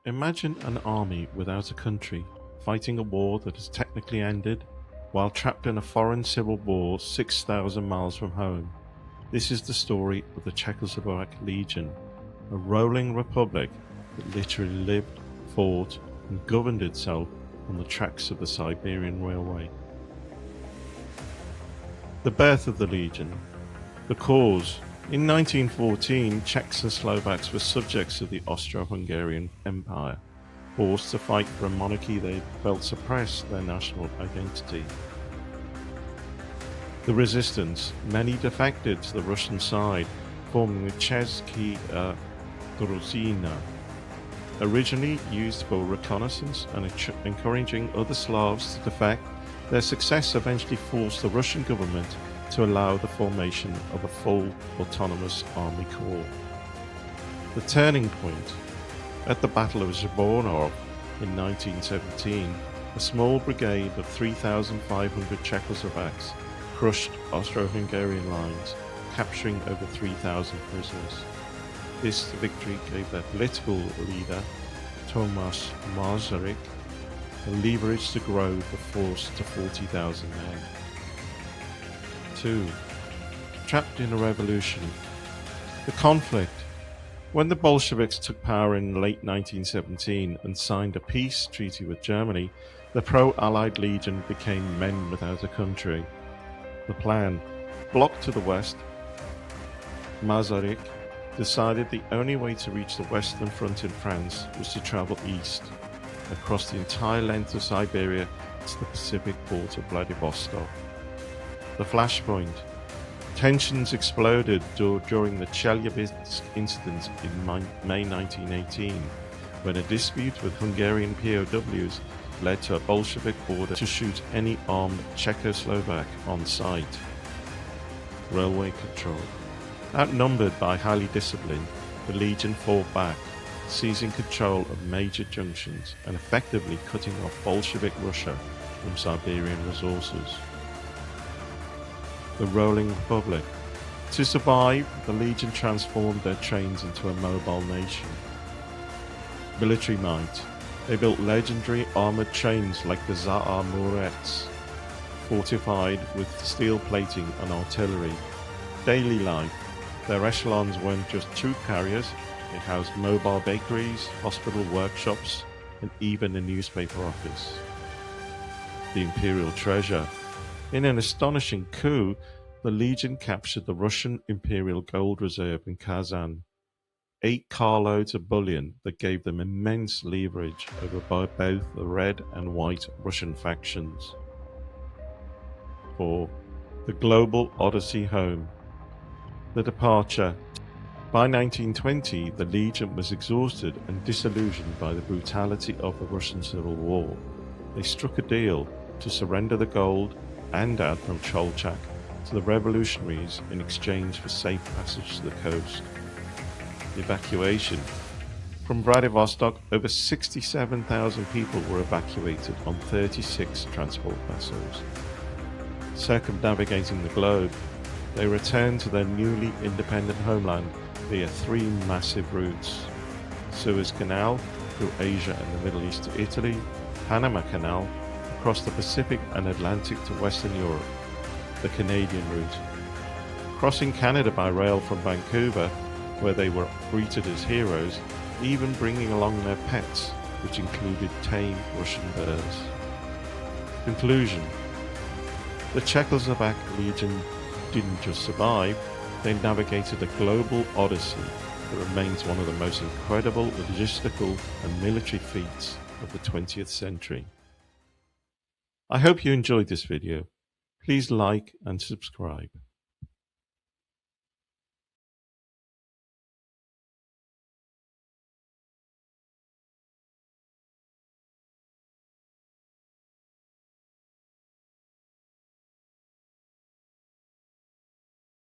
Imagine an army without a country, fighting a war that has technically ended, while trapped in a foreign civil war 6,000 miles from home. This is the story of the Czechoslovak Legion, a rolling republic that literally lived, fought, and governed itself on the tracks of the Siberian Railway. The birth of the Legion. The cause. In 1914, Czechs and Slovaks were subjects of the Austro-Hungarian Empire, forced to fight for a monarchy they felt suppressed their national identity. The resistance. Many defected to the Russian side, forming the Česká Druzina, originally used for reconnaissance and encouraging other Slavs to defect. Their success eventually forced the Russian government to allow the formation of a full autonomous army corps. The turning point. At the Battle of Zborov in 1917, a small brigade of 3,500 Czechoslovaks crushed Austro-Hungarian lines, capturing over 3,000 prisoners. This victory gave their political leader, Tomáš Masaryk, the leverage to grow the force to 40,000 men. 2. Trapped in a revolution. The conflict. When the Bolsheviks took power in late 1917 and signed a peace treaty with Germany, the pro-Allied Legion became men without a country. The plan. Blocked to the west, Masaryk decided the only way to reach the western front in France was to travel east, across the entire length of Siberia to the Pacific port of Vladivostok. The flashpoint. Tensions exploded during the Chelyabinsk incident in May 1918, when a dispute with Hungarian POWs led to a Bolshevik order to shoot any armed Czechoslovak on sight. Railway control. Outnumbered by highly disciplined, the Legion fought back, seizing control of major junctions and effectively cutting off Bolshevik Russia from Siberian resources. The Rolling Republic. To survive, the Legion transformed their trains into a mobile nation. Military might. They built legendary armoured trains like the Zaamurets, fortified with steel plating and artillery. Daily life. Their echelons weren't just troop carriers, they housed mobile bakeries, hospital workshops, and even a newspaper office. The Imperial Treasure. In an astonishing coup, the Legion captured the Russian Imperial Gold reserve in Kazan. 8 carloads of bullion that gave them immense leverage over both the red and white Russian factions. 4. The Global Odyssey Home. The departure. By 1920, the Legion was exhausted and disillusioned by the brutality of the Russian Civil War. They struck a deal to surrender the gold and Admiral Kolchak to the revolutionaries in exchange for safe passage to the coast. Evacuation. From Vladivostok, over 67,000 people were evacuated on 36 transport vessels. Circumnavigating the globe, they returned to their newly independent homeland via 3 massive routes: Suez Canal through Asia and the Middle East to Italy, Panama Canal across the Pacific and Atlantic to Western Europe, the Canadian route, crossing Canada by rail from Vancouver, where they were greeted as heroes, even bringing along their pets, which included tame Russian bears. Conclusion. The Czechoslovak Legion didn't just survive, they navigated a global odyssey that remains one of the most incredible logistical and military feats of the 20th century. I hope you enjoyed this video. Please like and subscribe.